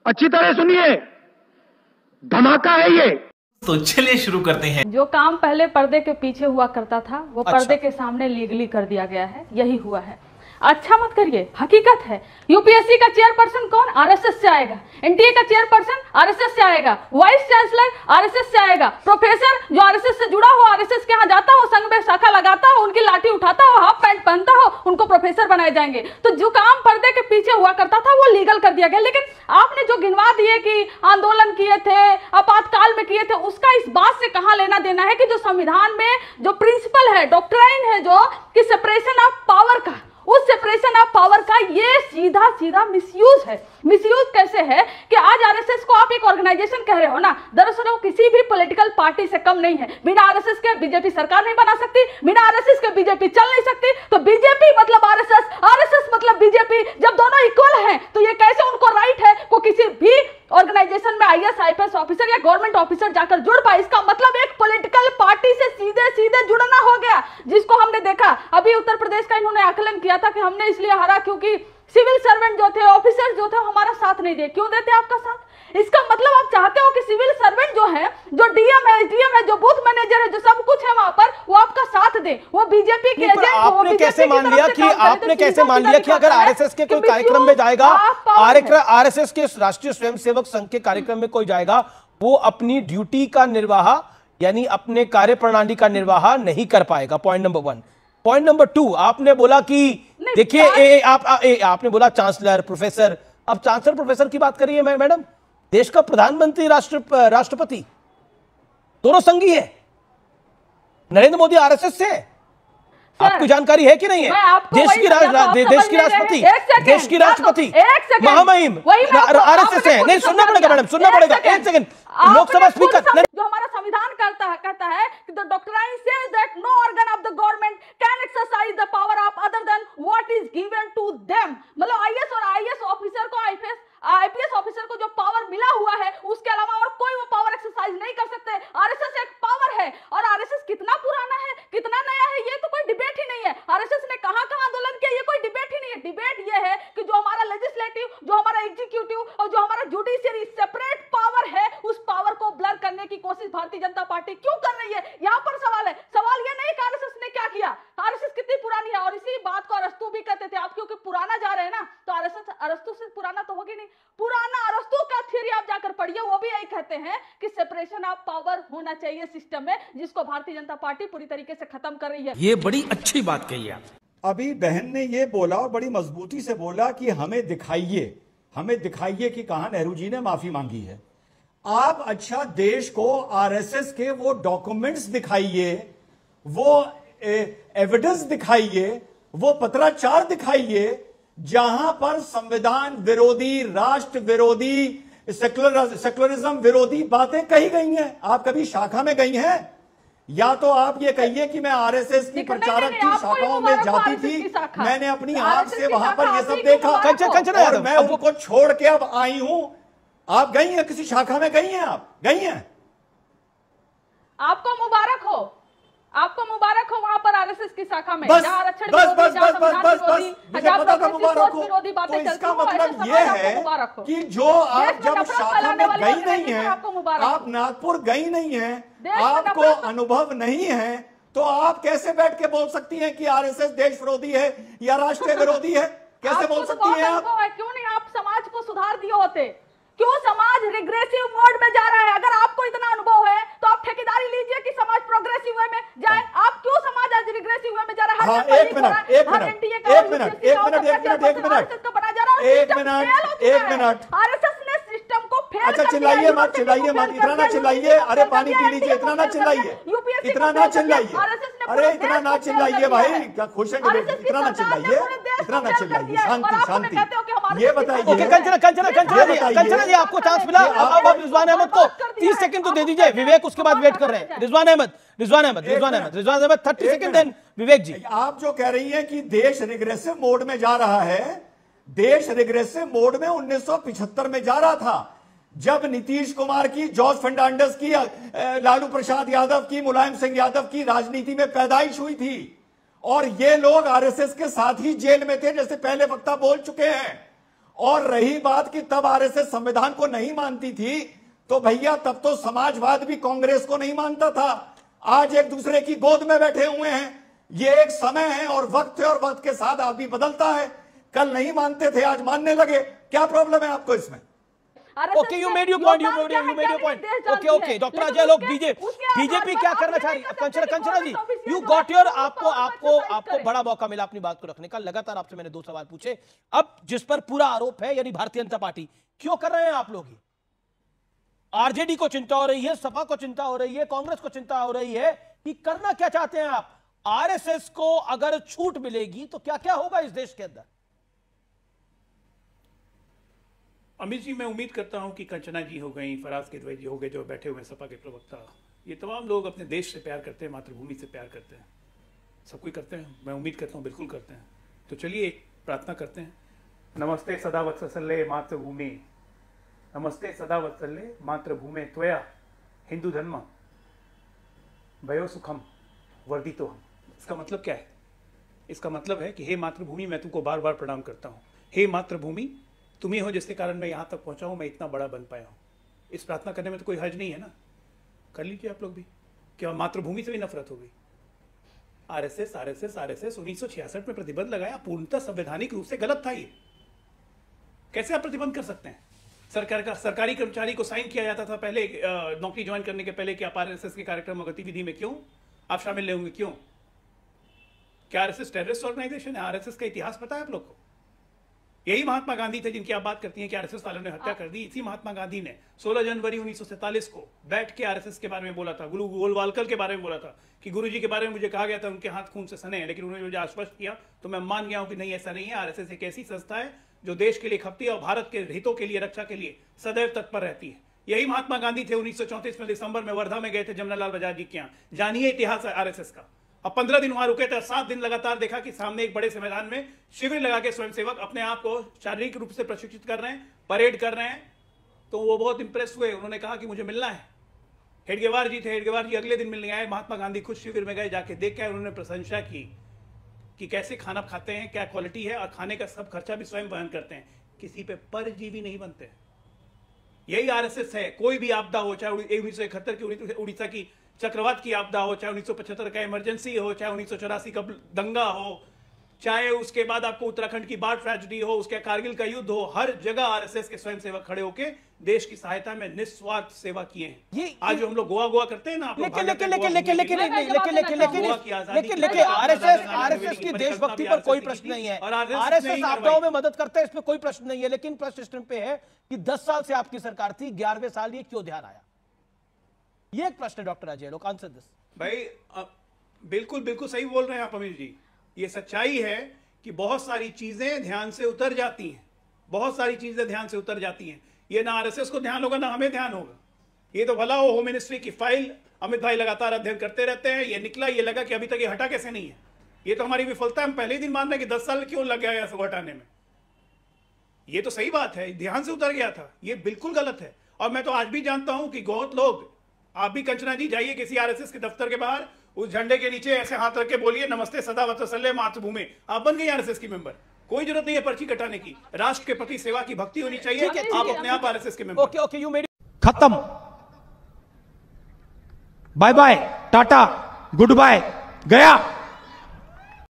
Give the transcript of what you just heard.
अच्छी तरह सुनिए, धमाका है ये। तो चलिए शुरू करते हैं। जो काम पहले पर्दे के पीछे हुआ करता था वो पर्दे के सामने लीगली कर दिया गया है, यही हुआ है। अच्छा मत करिए, हकीकत है। यूपीएससी का चेयरपर्सन कौन? आरएसएस से आएगा। एनटीए का चेयरपर्सन आरएसएस से आएगा। वाइस चांसलर आरएसएस से आएगा। प्रोफेसर जो आरएसएस से जुड़ा हो, आरएसएस के यहाँ जाता हो, संघ में शाखा लगाता हो, उनकी लाठी उठाता हो, हाफ पैंट पहनता हो, उनको प्रोफेसर बनाए जाएंगे। तो जो काम पर्दे के पीछे हुआ करता था वो लीगल कर दिया गया। लेकिन आपने जो गिनवा दिए कि आंदोलन किए थे, आपातकाल में किए थे, उसका इस बात से कहां लेना देना है कि जो संविधान में जो प्रिंसिपल है, डॉक्ट्राइन है, जो कि सेपरेशन ऑफ पावर का, उस सेपरेशन ऑफ पावर का ये सीधा सीधा मिसयूज है। मिसयूज कैसे है कि आज आरएसएस को आप एक ऑर्गेनाइजेशन कह रहे हो ना, दरअसल वो किसी भी पॉलिटिकल पार्टी से कम नहीं है। बिना आरएसएस के बीजेपी सरकार नहीं बना सकती, बिना आरएसएस के बीजेपी चल नहीं सकती। तो बीजेपी मतलब आरएसएस, आरएसएस मतलब बीजेपी, जब दोनों इक्वल हैं तो ये कैसे उनको राइट है को किसी भी ऑर्गेनाइजेशन में आईएएस आईपीएस ऑफिसर या गवर्नमेंट ऑफिसर जाकर जुड़ पाए? इसका मतलब एक पॉलिटिकल पार्टी से सीधे सीधे जुड़ना हो गया, जिसको हमने देखा अभी उत्तर प्रदेश का। इन्होंने आकलन किया था कि हमने इसलिए हारा क्योंकि सिविल सर्वेंट जो थे, ऑफिसर्स जो थे, हमारा साथ नहीं दे। क्यों देते आपका साथ? इसका मतलब आप चाहते हो कि सिविल सर्वेंट जो है, जो डीएम है, एसडीएम है, जो बूथ मैनेजर है, जो सब कुछ है वहां पर, वो आपका साथ दे, वो बीजेपी के एजेंट हो। आपने कैसे मान लिया कि अगर आरएसएस के कोई कार्यक्रम में जाएगा, आरएसएस के राष्ट्रीय स्वयंसेवक संघ के कार्यक्रम में कोई जाएगा, वो अपनी ड्यूटी का निर्वाह यानी अपने कार्य प्रणाली का निर्वाह नहीं कर पाएगा? Point number 1। पॉइंट नंबर 2, आपने बोला कि देखिए आपने बोला चांसलर प्रोफेसर। अब चांसलर प्रोफेसर की बात करिए मैडम, देश का प्रधानमंत्री राष्ट्रपति दोनों संघी है। नरेंद्र मोदी आरएसएस से, आपको जानकारी है कि नहीं है? देश की राष्ट्रपति महामहिम आरएसएस है। नहीं, सुनना पड़ेगा मैडम, सुनना पड़ेगा। एक सेकंड, लोकसभा स्पीकर जो हमारा संविधान कहता है कि the doctrine says that no organ of the government can exercise the power of other than what is given to them. मतलब आईएएस और आईएएस ऑफिसर को, आईपीएस ऑफिसर को जो पावर मिला हुआ है उसके अलावा और कोई वो पावर एक्सरसाइज नहीं कर सकते। आरएसएस एक पावर है, और आरएसएस कितना पुराना है, कितना नया है, ये तो कोई डिबेट ही नहीं है। आरएसएस ने कहां आंदोलन किया, ये कोई डिबेट ही नहीं है। डिबेट ये है कि जो हमारा लेजिस्लेटिव, जो हमारा एग्जीक्यूटिव और जो हमारा जुडिशियरी सेपरेट पावर है, उस पावर को ब्लर करने की कोशिश भारतीय जनता पार्टी क्यों कर रही है? यहां पर सवाल है। सवाल ये नहीं कि आरएसएस ने क्या किया, आरएसएस कितनी पुरानी है। और इसी बात को अरस्तु भी कहते थे। आप क्योंकि पुराना जा रहे हैं ना, तो आरएसएस अरस्तु से पुराना तो होगी नहीं। पुराना अरस्तु का थ्योरी आप जाकर पढ़िए, वो भी यही कहते हैं कि सेपरेशन ऑफ पावर होना चाहिए सिस्टम में, जिसको भारतीय जनता पार्टी पूरी तरीके से खत्म कर रही है। ये बड़ी अच्छी बात कही आप। अभी बहन ने ये बोला और बड़ी मजबूती से बोला कि हमें दिखाइए कि कहां नेहरू जी ने माफी मांगी है। आप अच्छा देश को आरएसएस के वो डॉक्यूमेंट्स दिखाइए, वो एविडेंस दिखाइए, वो पत्राचार दिखाइए जहां पर संविधान विरोधी, राष्ट्र विरोधी, सेक्युलरिज्म विरोधी बातें कही गई हैं। आप कभी शाखा में गई हैं? या तो आप ये कहिए कि मैं आरएसएस की प्रचारक की शाखाओं में जाती थी, मैंने अपनी आंख से वहां पर ये सब देखा और मैं उनको छोड़ के अब आई हूं। आप गई हैं किसी शाखा में? गई हैं? आप गई हैं? आपको मुबारक हो, आपको मुबारक हो वहां पर आरएसएस की शाखा में। बस मुझे पता था मुबारक हो। तो इसका मतलब ये है कि जो आप जब शाखा में गई नहीं है, आप नागपुर गई नहीं है, आपको अनुभव नहीं है, तो आप कैसे बैठ के बोल सकती हैं कि आरएसएस देश विरोधी है या राष्ट्र विरोधी है? कैसे बोल सकती हैं आप? क्यों नहीं आप समाज को सुधार दिए होते? क्यों समाज रिग्रेसिव मोड में जा रहा है? अगर आपको इतना अनुभव है तो आप ठेकेदारी लीजिए कि समाज प्रोग्रेसिव वे में जाए। आप क्यों समाज आज रिग्रेसिव वे में जा रहा है? एक मिनट आरएसएस ने सिस्टम को फेल। अच्छा चिल्लाइए मत, इतना ना चिल्लाइए। अरे पानी पी लीजिए, इतना ना चिल्लाइए, इतना ना चिल्लाइए। अरे इतना ना चिल्लाइए भाई, क्या खुश है? इतना ना चिल्लाइए, इतना ना चिल्लाइए। शांति। ये बताइए, कंचना जी आपको चांस मिला। अब रिजवान अहमद को 30 सेकंड तो दे दीजिए। विवेक उसके बाद वेट कर रहे हैं। रिजवान अहमद 30 सेकंड, देन विवेक जी। आप जो कह रही हैं कि देश रिग्रेसिव मोड में जा रहा है, देश रिग्रेसिव मोड में 1975 में जा रहा था, जब नीतीश कुमार की, जॉर्ज फर्नांडिस की, लालू प्रसाद यादव की, मुलायम सिंह यादव की राजनीति में पैदाइश हुई थी। और ये लोग आरएसएस के साथ ही जेल में थे, जैसे पहले वक्ता बोल चुके हैं। और रही बात कि तब आरएसएस संविधान को नहीं मानती थी, तो भैया तब तो समाजवाद भी कांग्रेस को नहीं मानता था। आज एक दूसरे की गोद में बैठे हुए हैं। ये एक समय है और वक्त है, और वक्त के साथ आदमी बदलता है। कल नहीं मानते थे, आज मानने लगे। क्या प्रॉब्लम है आपको इसमें? Okay, you made your point, you made your point. Okay, doctor Ajay लोग, बीजेपी क्या करना चाह रही है? कंचना जी, यू गॉट योर, आपको बड़ा मौका मिला अपनी बात को रखने का। लगातार आपसे मैंने 2 सवाल पूछे। अब जिस पर पूरा आरोप है, यानी भारतीय जनता पार्टी, क्यों कर रहे हैं आप लोग? आरजेडी को चिंता हो रही है, सपा को चिंता हो रही है, कांग्रेस को चिंता हो रही है कि करना क्या चाहते हैं आप? आरएसएस को अगर छूट मिलेगी तो क्या क्या होगा इस देश के अंदर? अमित जी, मैं उम्मीद करता हूं कि कंचना जी हो गई, फराज किदवई जी हो गए, जो बैठे हुए सपा के प्रवक्ता, ये तमाम लोग अपने देश से प्यार करते हैं, मातृभूमि से प्यार करते हैं। सब कोई करते हैं, मैं उम्मीद करता हूं बिल्कुल करते हैं। तो चलिए एक प्रार्थना करते हैं। नमस्ते सदा वत्सल्ये मातृभूमि, नमस्ते सदा वत्सल्ये मातृभूमि त्वया हिंदू धर्म भयो सुखम वर्धितो हम। इसका मतलब क्या है? इसका मतलब है कि हे मातृभूमि, मैं तुमको बार बार प्रणाम करता हूँ। हे मातृभूमि, तुम ही हो जिसके कारण मैं यहाँ तक पहुँचा हूँ, मैं इतना बड़ा बन पाया हूँ। इस प्रार्थना करने में तो कोई हर्ज नहीं है ना, कर लीजिए आप लोग भी। क्या मातृभूमि से भी नफरत हो गई? आरएसएस 1966 में प्रतिबंध लगाया, पूर्णतः संवैधानिक रूप से गलत था ये। कैसे आप प्रतिबंध कर सकते हैं? सरकारी कर्मचारी को साइन किया जाता था पहले नौकरी ज्वाइन करने के पहले कि आप आरएसएस के कार्यक्रम और गतिविधि में क्यों आप शामिल नहीं होंगे? क्यों? क्या आरएसएस टेररिस्ट ऑर्गेनाइजेशन है? आरएसएस का इतिहास पता है आप लोग को? यही महात्मा गांधी थे जिनकी आप बात करती हैं कि आरएसएस वालों ने हत्या कर दी। इसी महात्मा गांधी ने 16 जनवरी 1947 को बैठ के आरएसएस के बारे में बोला था, गुरु गोलवालकर के बारे में बोला था कि गुरुजी के बारे में मुझे कहा गया था उनके हाथ खून से सने हैं, लेकिन उन्होंने मुझे आश्वस्त किया तो मैं मान गया हूं कि नहीं, ऐसा नहीं है। आरएसएस एक ऐसी संस्था है जो देश के लिए खपती है और भारत के हितों के लिए, रक्षा के लिए सदैव तत्पर रहती है। यही महात्मा गांधी थे। 1934 में दिसंबर में वर्धा में गए थे जमनालाल बजाज जी के यहाँ। जानिए इतिहास है आरएसएस का। अब 15 दिन वहां रुके थे, 7 दिन लगातार देखा कि सामने एक बड़े से मैदान में शिविर लगा के स्वयंसेवक अपने आप को शारीरिक रूप से प्रशिक्षित कर रहे हैं, परेड कर रहे हैं। तो वो बहुत इंप्रेस हुए। उन्होंने कहा कि मुझे मिलना है। हेडगेवार जी थे, हेडगेवार जी अगले दिन मिलने आए। महात्मा गांधी खुद शिविर में गए, जाके देख के उन्होंने प्रशंसा की कि कैसे खाना खाते हैं, क्या क्वालिटी है, और खाने का सब खर्चा भी स्वयं वहन करते हैं, किसी पे परजीवी नहीं बनते। यही आरएसएस है। कोई भी आपदा हो, चाहे 1971 की उड़ीसा की चक्रवात की आपदा हो, चाहे 1975 का इमरजेंसी हो, चाहे 1984 का दंगा हो, चाहे उसके बाद आपको उत्तराखंड की बाढ़ ट्रेजेडी हो, उसके कारगिल का युद्ध हो, हर जगह आरएसएस के स्वयंसेवक खड़े होकर देश की सहायता में निस्वार्थ सेवा किए हैं। आज जो हम लोग गोवा करते हैं ना, लेकिन आरएसएस की देशभक्ति पर कोई प्रश्न नहीं है। आरएसएस आपदाओं में मदद करता है, इसमें कोई प्रश्न नहीं है। लेकिन प्रश्न इस पे है कि 10 साल से आपकी सरकार थी, 11वें साल ये क्यों ध्यान आया? ये एक प्रश्न है डॉक्टर अजय लोग, आंसर दिस। भाई बिल्कुल सही बोल रहे हैं आप अमित जी। ये सच्चाई है कि बहुत सारी चीजें ध्यान से उतर जाती हैं, बहुत सारी चीजें ध्यान से उतर जाती हैं। ये ना आरएसएस को ध्यान होगा ना हमें ध्यान होगा। ये तो भला हो, होम मिनिस्ट्री की फाइल अमित भाई लगातार अध्ययन करते रहते हैं। ये निकला, ये लगा कि अभी तक ये हटा कैसे नहीं है। ये तो हमारी विफलता है। हम पहले दिन मान रहे कि 10 साल क्यों लग गया इसको हटाने में। ये तो सही बात है, ध्यान से उतर गया था। ये बिल्कुल गलत है। और मैं तो आज भी जानता हूं कि बहुत लोग, आप भी कंचना जी जाइए किसी आरएसएस के दफ्तर के बाहर, उस झंडे के नीचे ऐसे हाथ रख के बोलिए नमस्ते सदा वत्सल्ये मातृभूमि, आप बन गई आरएसएस की मेंबर। कोई जरूरत नहीं है पर्ची कटाने की। राष्ट्र के प्रति सेवा की भक्ति होनी चाहिए। आप अपने आप आरएसएस के मेंबर। ओके, यू मेड खत्म। Bye bye, tata, goodbye, गया।